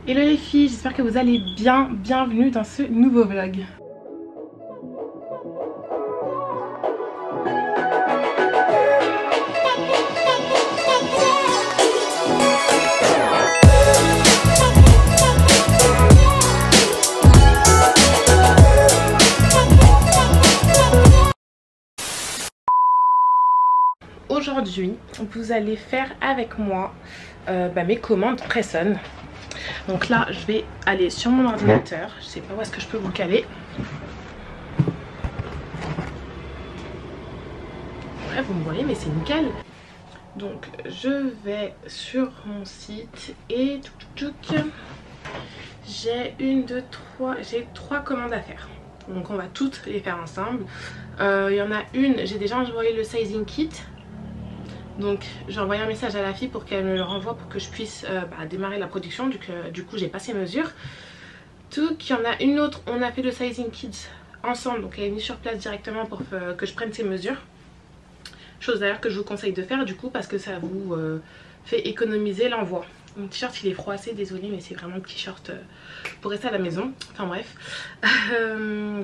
Hello les filles, j'espère que vous allez bien. Bienvenue dans ce nouveau vlog. Aujourd'hui, vous allez faire avec moi mes commandes Presson. Donc là, je vais aller sur mon ordinateur. Je sais pas où est-ce que je peux vous caler. Ouais, vous me voyez, mais c'est nickel. Donc, je vais sur mon site et j'ai j'ai trois commandes à faire. Donc, on va toutes les faire ensemble. Il y en a une, j'ai déjà envoyé le sizing kit. Donc j'ai envoyé un message à la fille pour qu'elle me le renvoie pour que je puisse démarrer la production. Du coup j'ai pas ses mesures. Il y en a une autre, on a fait le sizing kit ensemble. Donc elle est venue sur place directement pour que je prenne ses mesures. Chose d'ailleurs que je vous conseille de faire du coup parce que ça vous fait économiser l'envoi. Mon t-shirt il est froissé, désolé mais c'est vraiment un petit short pour rester à la maison. Enfin bref.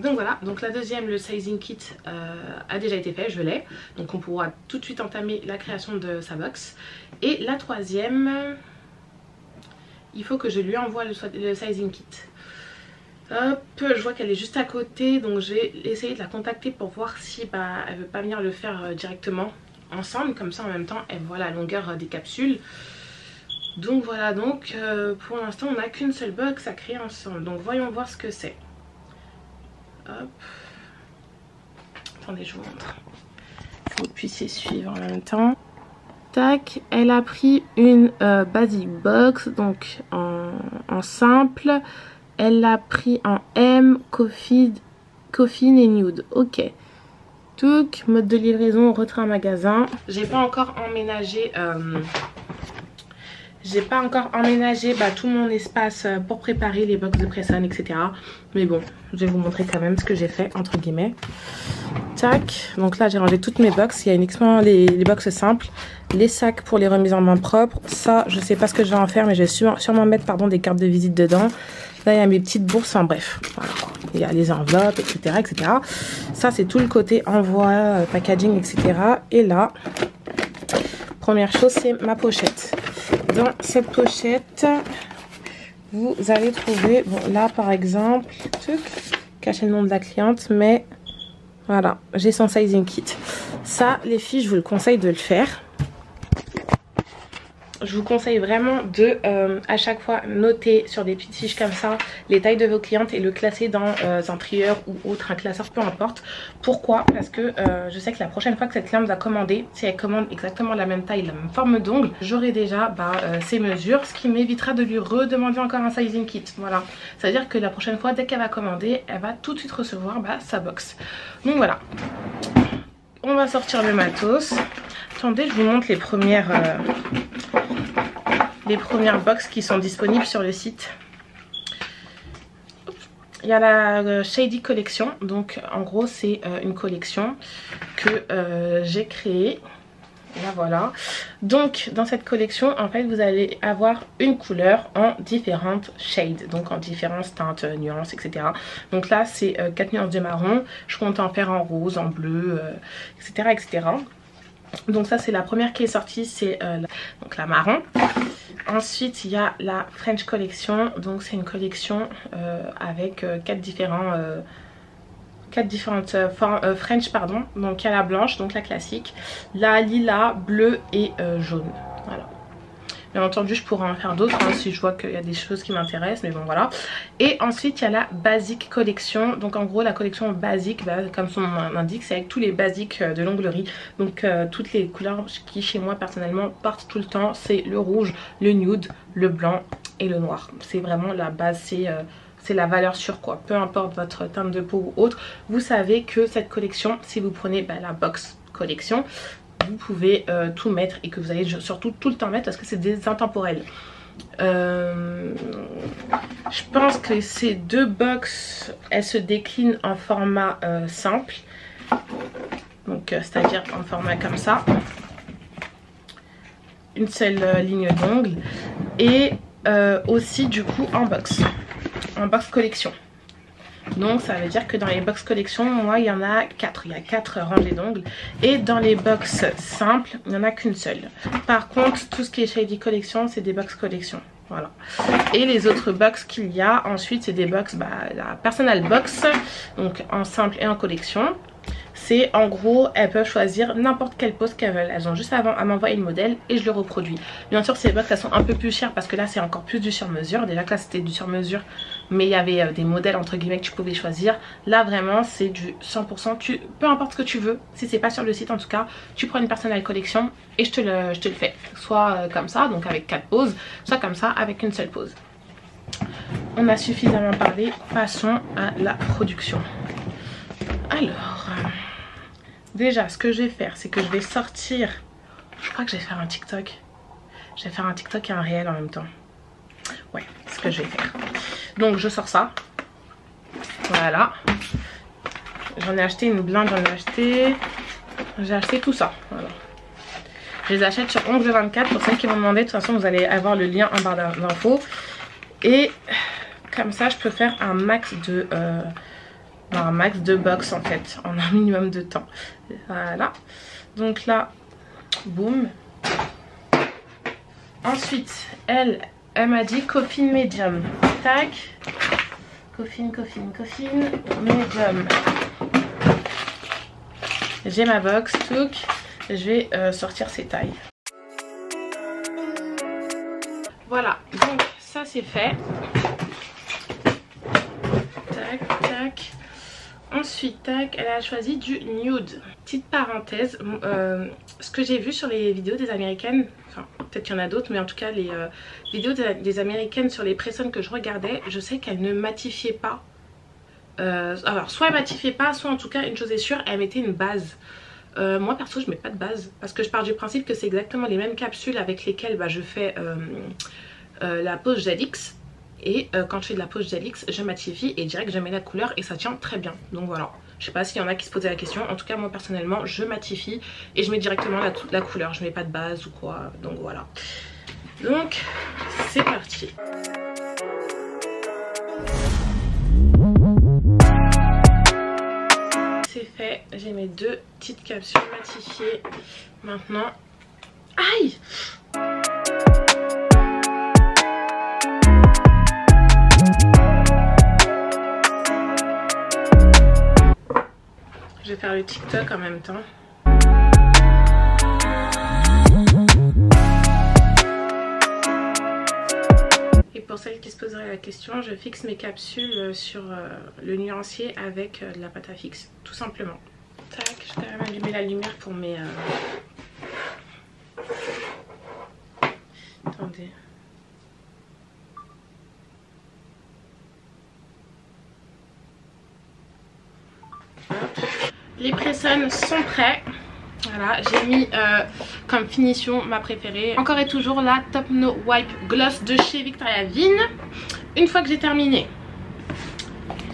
Donc voilà, donc la deuxième, le sizing kit a déjà été fait, je l'ai. Donc on pourra tout de suite entamer la création de sa box. Et la troisième, il faut que je lui envoie le sizing kit. Hop, je vois qu'elle est juste à côté, donc je vais essayer de la contacter pour voir si elle veut pas venir le faire directement ensemble. Comme ça en même temps elle voit la longueur des capsules. Donc voilà, donc pour l'instant on n'a qu'une seule box à créer ensemble. Donc voyons voir ce que c'est. Hop. Attendez, je vous montre. Pour que vous puissiez suivre en même temps. Tac, elle a pris une basic box, donc en simple. Elle l'a pris en M, coffin et nude. Ok. Touc, mode de livraison, retrait en magasin. J'ai pas encore emménagé... tout mon espace pour préparer les box de Presson, etc. Mais bon, je vais vous montrer quand même ce que j'ai fait, entre guillemets. Tac, donc là j'ai rangé toutes mes box. Il y a uniquement les box simples. Les sacs pour les remises en main propres. Ça, je sais pas ce que je vais en faire, mais je vais sûrement mettre des cartes de visite dedans. Là, il y a mes petites bourses, enfin bref. Voilà. Il y a les enveloppes, etc. etc. Ça, c'est tout le côté envoi, packaging, etc. Et là, première chose, c'est ma pochette. Dans cette pochette, vous allez trouver, bon là par exemple, cacher le nom de la cliente, mais voilà, j'ai son sizing kit. Ça, les filles, je vous le conseille de le faire. Je vous conseille vraiment de à chaque fois noter sur des petites fiches comme ça les tailles de vos clientes et le classer dans un trieur ou autre, un classeur, peu importe. Pourquoi? Parce que je sais que la prochaine fois que cette cliente va commander, si elle commande exactement la même taille, la même forme d'ongle, j'aurai déjà ses mesures, ce qui m'évitera de lui redemander encore un sizing kit. Voilà, c'est à dire que la prochaine fois, dès qu'elle va commander, elle va tout de suite recevoir sa box. Donc voilà, on va sortir le matos. Attendez, je vous montre les premières box qui sont disponibles sur le site. Il y a la Shady Collection. Donc en gros c'est une collection que j'ai créée. Là voilà. Donc dans cette collection en fait vous allez avoir une couleur en différentes shades. Donc en différentes teintes, nuances, etc. Donc là c'est 4 nuances de marron. Je compte en faire en rose, en bleu, etc. etc. Donc ça c'est la première qui est sortie, c'est la marron. Ensuite il y a la French Collection. Donc c'est une collection avec 4 différentes French pardon. Donc il y a la blanche, donc la classique, la lilas, bleu et jaune. Voilà. Bien entendu je pourrais en faire d'autres si je vois qu'il y a des choses qui m'intéressent, mais bon voilà. Et ensuite il y a la Basic Collection. Donc en gros la collection basique, comme son nom l'indique, c'est avec tous les basiques de l'onglerie. Donc toutes les couleurs qui chez moi personnellement partent tout le temps, c'est le rouge, le nude, le blanc et le noir. C'est vraiment la base, c'est la valeur sûre quoi. Peu importe votre teinte de peau ou autre, vous savez que cette collection, si vous prenez la box collection, vous pouvez tout mettre et que vous allez surtout tout le temps mettre parce que c'est des intemporels. Je pense que ces deux box, elles se déclinent en format simple, donc c'est à dire en format comme ça, une seule ligne d'ongles, et aussi du coup en box collection. Donc ça veut dire que dans les box collection, moi il y en a 4. Il y a 4 rangées d'ongles. Et dans les box simples, il n'y en a qu'une seule. Par contre, tout ce qui est Shady collection, c'est des box collection. Voilà. Et les autres box qu'il y a ensuite, c'est des box, la personal box, donc en simple et en collection. C'est en gros, elles peuvent choisir n'importe quelle pose qu'elles veulent. Elles ont juste à m'envoyer le modèle et je le reproduis. Bien sûr, ces box elles sont un peu plus chères parce que là c'est encore plus du sur mesure. Déjà que là c'était du sur mesure, mais il y avait des modèles entre guillemets que tu pouvais choisir. Là vraiment c'est du 100%. Peu importe ce que tu veux, si c'est pas sur le site en tout cas, tu prends une personal collection et je te le fais. Soit comme ça, donc avec 4 poses, soit comme ça avec une seule pose. On a suffisamment parlé, passons à la production. Alors, déjà ce que je vais faire, c'est que je vais sortir, je crois que je vais faire un TikTok. Je vais faire un TikTok et un réel en même temps. Ouais, c'est ce que je vais faire. Donc je sors ça. Voilà. J'en ai acheté une blinde, j'ai acheté tout ça. Voilà. Je les achète sur Ongle 24 pour celles qui m'ont demandé. De toute façon, vous allez avoir le lien en barre d'infos. Et comme ça, je peux faire un max de box en fait, en un minimum de temps. Voilà. Donc là, boum. Ensuite, elle m'a dit coffin medium. Tac. Coffin, medium. J'ai ma box, touc. Je vais sortir ces tailles. Voilà, donc ça c'est fait. Tac, tac. Ensuite, tac, elle a choisi du nude. Petite parenthèse, ce que j'ai vu sur les vidéos des américaines, enfin peut-être qu'il y en a d'autres, mais en tout cas les vidéos des américaines sur les press-ons que je regardais, je sais qu'elles ne matifiaient pas. Alors soit elles matifiaient pas, soit en tout cas une chose est sûre, elles mettaient une base. Moi perso je mets pas de base parce que je pars du principe que c'est exactement les mêmes capsules avec lesquelles je fais la pose Gelix. Et quand je fais de la pose Gelix, je matifie et direct je mets la couleur et ça tient très bien. Donc voilà, je sais pas s'il y en a qui se posaient la question. En tout cas moi personnellement je matifie et je mets directement la couleur. Je mets pas de base ou quoi, donc voilà. Donc c'est parti. C'est fait, j'ai mes 2 petites capsules matifiées. Maintenant, aïe! Je vais faire le TikTok en même temps. Et pour celles qui se poseraient la question, je fixe mes capsules sur le nuancier avec de la pâte à fixe, tout simplement. Tac, je vais quand même allumer la lumière pour mes... Attendez. Hop. Les press-ons sont prêts. Voilà, j'ai mis comme finition ma préférée. Encore et toujours la Top No Wipe Gloss de chez Victoria Vin. Une fois que j'ai terminé,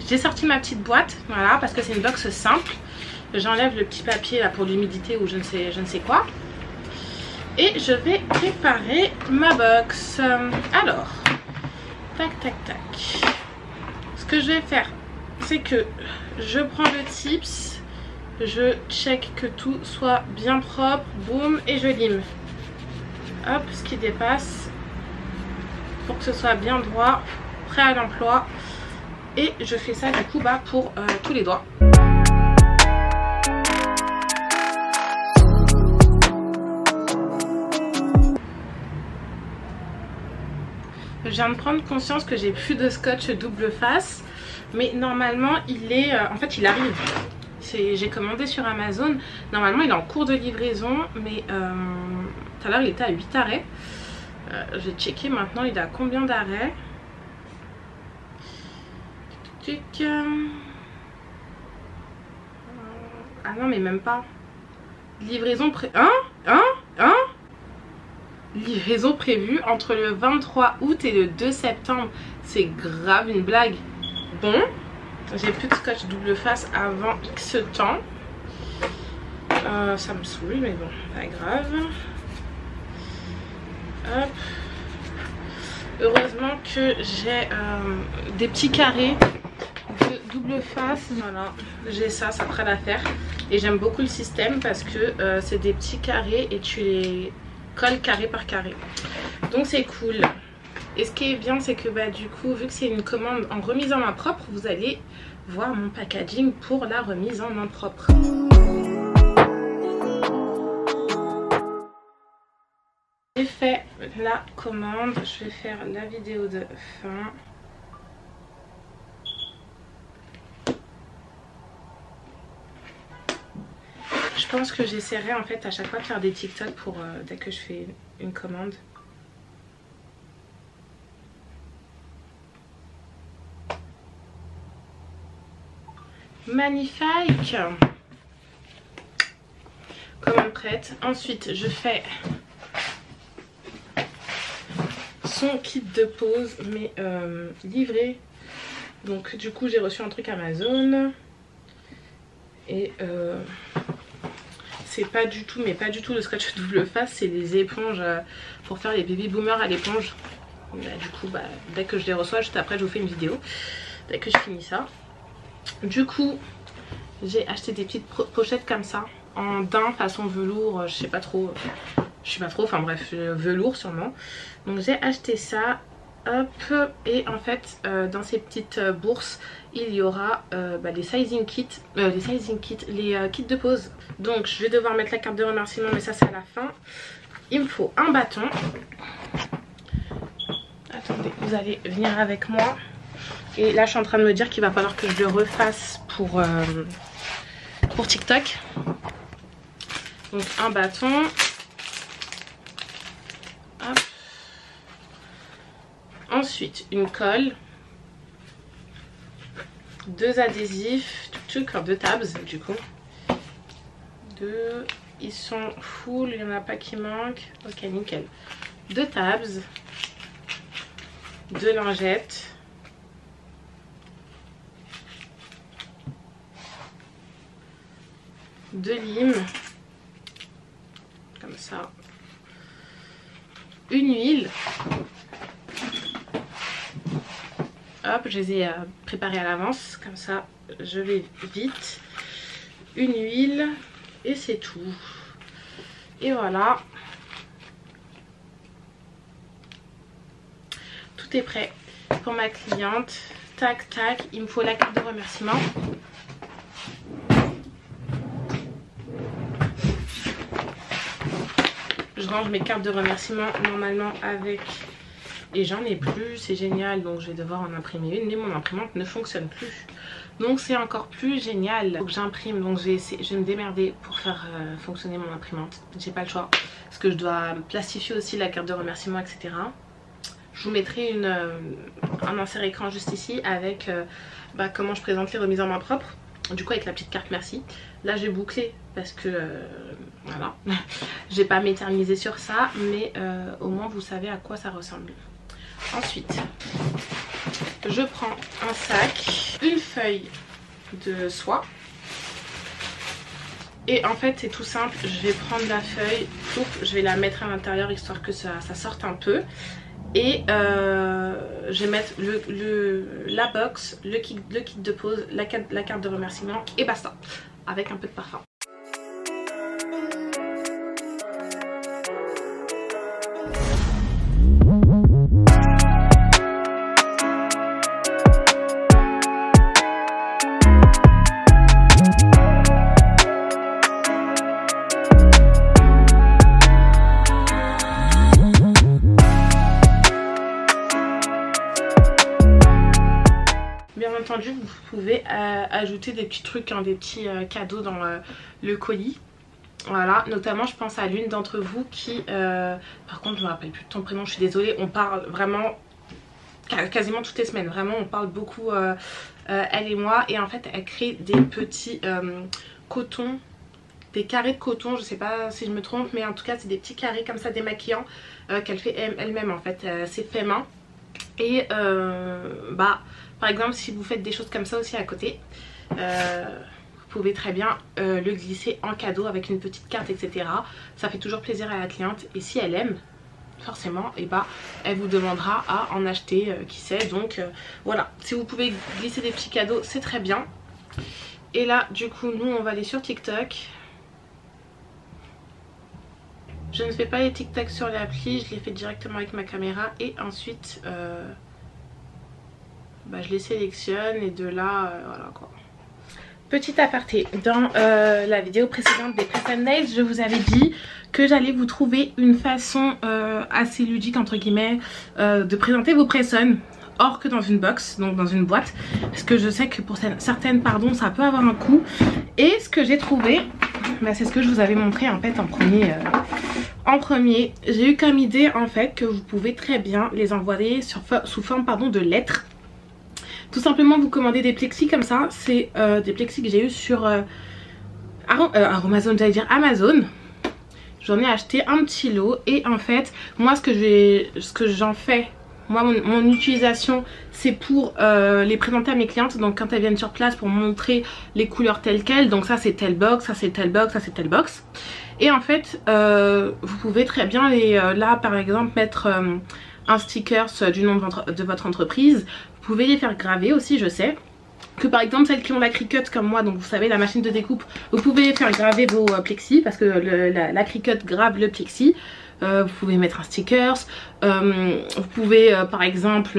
j'ai sorti ma petite boîte. Voilà, parce que c'est une box simple. J'enlève le petit papier là pour l'humidité ou je ne sais quoi. Et je vais préparer ma box. Alors, tac tac tac. Ce que je vais faire, c'est que je prends le tips. Je check que tout soit bien propre, boum, et je lime. Hop, ce qui dépasse pour que ce soit bien droit, prêt à l'emploi. Et je fais ça du coup pour tous les doigts. Je viens de prendre conscience que j'ai plus de scotch double face, mais normalement il est, en fait il arrive. J'ai commandé sur Amazon, normalement il est en cours de livraison, mais tout à l'heure il était à 8 arrêts. Je vais checker maintenant, il est à combien d'arrêts. Ah non mais même pas. Livraison livraison prévue entre le 23 août et le 2 septembre. C'est grave une blague. Bon, j'ai plus de scotch double face avant X temps. Ça me saoule mais bon, pas grave. Hop. Heureusement que j'ai des petits carrés de double face. Voilà, j'ai ça, ça fera l'affaire. Et j'aime beaucoup le système parce que c'est des petits carrés et tu les colles carré par carré. Donc c'est cool. Et ce qui est bien, c'est que du coup, vu que c'est une commande en remise en main propre, vous allez voir mon packaging pour la remise en main propre. J'ai fait la commande, je vais faire la vidéo de fin. Je pense que j'essaierai en fait à chaque fois de faire des TikTok pour dès que je fais une commande. Magnifique! Commande prête. Ensuite, je fais son kit de pose, mais livré. Donc du coup, j'ai reçu un truc Amazon. Et c'est pas du tout, mais pas du tout le scotch double face, c'est des éponges pour faire les baby boomers à l'éponge. Du coup, dès que je les reçois, juste après, je vous fais une vidéo. Dès que je finis ça. Du coup, j'ai acheté des petites pochettes comme ça, en daim façon velours, je sais pas trop, enfin bref, velours sûrement. Donc j'ai acheté ça, hop, et en fait, dans ces petites bourses, il y aura les sizing kits, les kits de pose. Donc je vais devoir mettre la carte de remerciement, mais ça c'est à la fin. Il me faut un bâton. Attendez, vous allez venir avec moi. Et là je suis en train de me dire qu'il va falloir que je le refasse pour TikTok. Donc un bâton. Hop. Ensuite une colle. Deux adhésifs. Deux tabs du coup. Deux. Ils sont full, il n'y en a pas qui manquent. Ok, nickel. Deux tabs. Deux lingettes. De lime, comme ça, une huile, hop, je les ai préparées à l'avance, comme ça je vais vite, une huile et c'est tout. Et voilà, tout est prêt pour ma cliente. Tac tac, il me faut la carte de remerciement. Je range mes cartes de remerciement normalement avec, et j'en ai plus, c'est génial, donc je vais devoir en imprimer une, mais mon imprimante ne fonctionne plus, donc c'est encore plus génial. Donc j'imprime, donc je vais me démerder pour faire fonctionner mon imprimante, j'ai pas le choix parce que je dois plastifier aussi la carte de remerciement, etc. Je vous mettrai un insert écran juste ici avec comment je présente les remises en main propre. Du coup avec la petite carte merci. Là j'ai bouclé parce que voilà, je vais pas m'éterniser sur ça, mais au moins vous savez à quoi ça ressemble. Ensuite je prends un sac, une feuille de soie, et en fait c'est tout simple, je vais prendre la feuille, je vais la mettre à l'intérieur histoire que ça sorte un peu. Et je vais mettre la box, le kit de pose, la carte de remerciement et basta, avec un peu de parfum. Vous pouvez ajouter des petits trucs, des petits cadeaux dans le colis. Voilà, notamment je pense à l'une d'entre vous qui par contre je me rappelle plus de ton prénom, je suis désolée, on parle vraiment quasiment toutes les semaines, vraiment on parle beaucoup elle et moi, et en fait elle crée des petits cotons, des carrés de coton, je sais pas si je me trompe, mais en tout cas c'est des petits carrés comme ça démaquillants qu'elle fait elle-même, en fait c'est fait main. Et par exemple si vous faites des choses comme ça aussi à côté, vous pouvez très bien le glisser en cadeau avec une petite carte, etc. Ça fait toujours plaisir à la cliente, et si elle aime, forcément et bah elle vous demandera à en acheter, qui sait. Donc voilà, si vous pouvez glisser des petits cadeaux c'est très bien. Et là du coup nous on va aller sur TikTok. Je ne fais pas les TikTok sur l'appli, je les fais directement avec ma caméra et ensuite je les sélectionne et de là voilà quoi. Petit aparté, dans la vidéo précédente des press and nails, je vous avais dit que j'allais vous trouver une façon assez ludique entre guillemets de présenter vos press-on hors que dans une box, donc dans une boîte, parce que je sais que pour certaines pardon ça peut avoir un coût. Et ce que j'ai trouvé, c'est ce que je vous avais montré en fait en premier. J'ai eu comme idée en fait que vous pouvez très bien les envoyer sous forme de lettres. Tout simplement vous commandez des plexis comme ça, c'est des plexis que j'ai eu sur Amazon, j'allais dire Amazon. J'en ai acheté un petit lot et en fait moi ce que j'en fais, moi mon utilisation c'est pour les présenter à mes clientes. Donc quand elles viennent sur place pour montrer les couleurs telles quelles, donc ça c'est telle box, ça c'est telle box, ça c'est telle box. Et en fait vous pouvez très bien là par exemple mettre un sticker du nom de votre entreprise. Vous pouvez les faire graver aussi, je sais que par exemple celles qui ont la Cricut comme moi, donc vous savez la machine de découpe, vous pouvez faire graver vos plexis parce que la Cricut grave le plexi. Vous pouvez mettre un sticker, vous pouvez par exemple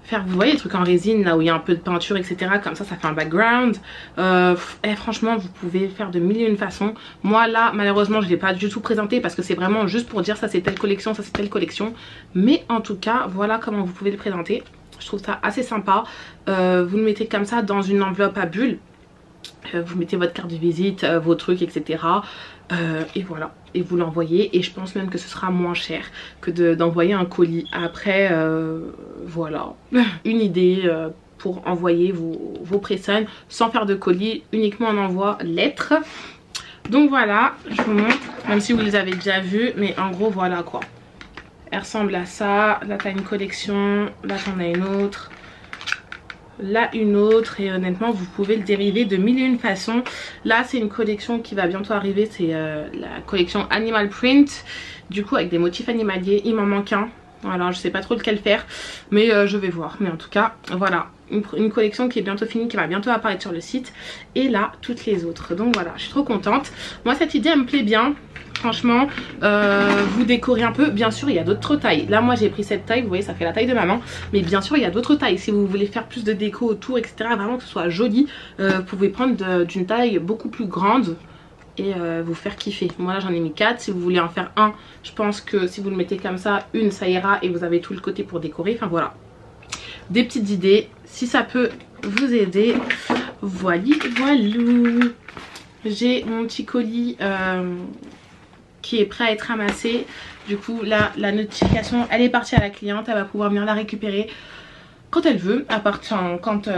faire, vous voyez, les trucs en résine là où il y a un peu de peinture etc, comme ça fait un background. Et franchement vous pouvez faire de mille et une façons. Moi là malheureusement je ne l'ai pas du tout présenté parce que c'est vraiment juste pour dire ça c'est telle collection, ça c'est telle collection, mais en tout cas voilà comment vous pouvez le présenter. Je trouve ça assez sympa. Vous le mettez comme ça dans une enveloppe à bulles, vous mettez votre carte de visite, vos trucs etc, et voilà, et vous l'envoyez. Et je pense même que ce sera moins cher que d'envoyer un colis. Après voilà, une idée pour envoyer vos press-on sans faire de colis, uniquement en envoi lettres. Donc voilà, je vous montre, même si vous les avez déjà vus, mais en gros voilà quoi. Elle ressemble à ça. Là t'as une collection, là t'en as une autre, là une autre, et honnêtement vous pouvez le dériver de mille et une façons. Là c'est une collection qui va bientôt arriver, c'est la collection Animal Print, du coup avec des motifs animaliers. Il m'en manque un, voilà, je sais pas trop lequel faire mais je vais voir. Mais en tout cas voilà, une collection qui est bientôt finie, qui va bientôt apparaître sur le site. Et là toutes les autres, donc voilà, je suis trop contente. Moi cette idée elle me plaît bien. Franchement, vous décorez un peu. Bien sûr, il y a d'autres tailles. Là, moi, j'ai pris cette taille. Vous voyez, ça fait la taille de ma main. Mais bien sûr, il y a d'autres tailles. Si vous voulez faire plus de déco autour, etc., vraiment que ce soit joli, vous pouvez prendre d'une taille beaucoup plus grande et vous faire kiffer. Moi, là, j'en ai mis 4. Si vous voulez en faire un, je pense que si vous le mettez comme ça, une, ça ira. Et vous avez tout le côté pour décorer. Enfin, voilà. Des petites idées. Si ça peut vous aider. Voilà. J'ai mon petit colis qui est prêt à être ramassé. Du coup là la notification elle est partie à la cliente, elle va pouvoir venir la récupérer quand elle veut, à partir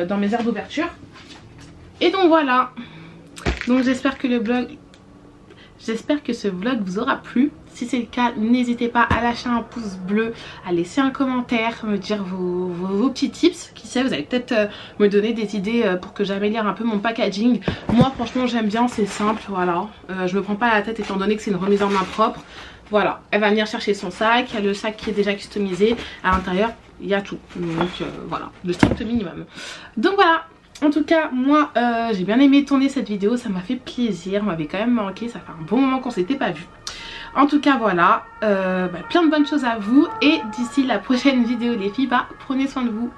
dans mes heures d'ouverture. Et donc voilà, donc j'espère que ce vlog vous aura plu. Si c'est le cas, n'hésitez pas à lâcher un pouce bleu, à laisser un commentaire, me dire vos petits tips. Qui sait, vous allez peut-être me donner des idées pour que j'améliore un peu mon packaging. Moi franchement j'aime bien, c'est simple, voilà. Je me prends pas la tête étant donné que c'est une remise en main propre. Voilà, elle va venir chercher son sac, il y a le sac qui est déjà customisé. À l'intérieur, il y a tout. Donc voilà, le strict minimum. Donc voilà. En tout cas, moi, j'ai bien aimé tourner cette vidéo. Ça m'a fait plaisir. M'avait quand même manqué. Ça fait un bon moment qu'on s'était pas vu. En tout cas, voilà. Plein de bonnes choses à vous. Et d'ici la prochaine vidéo, les filles, prenez soin de vous.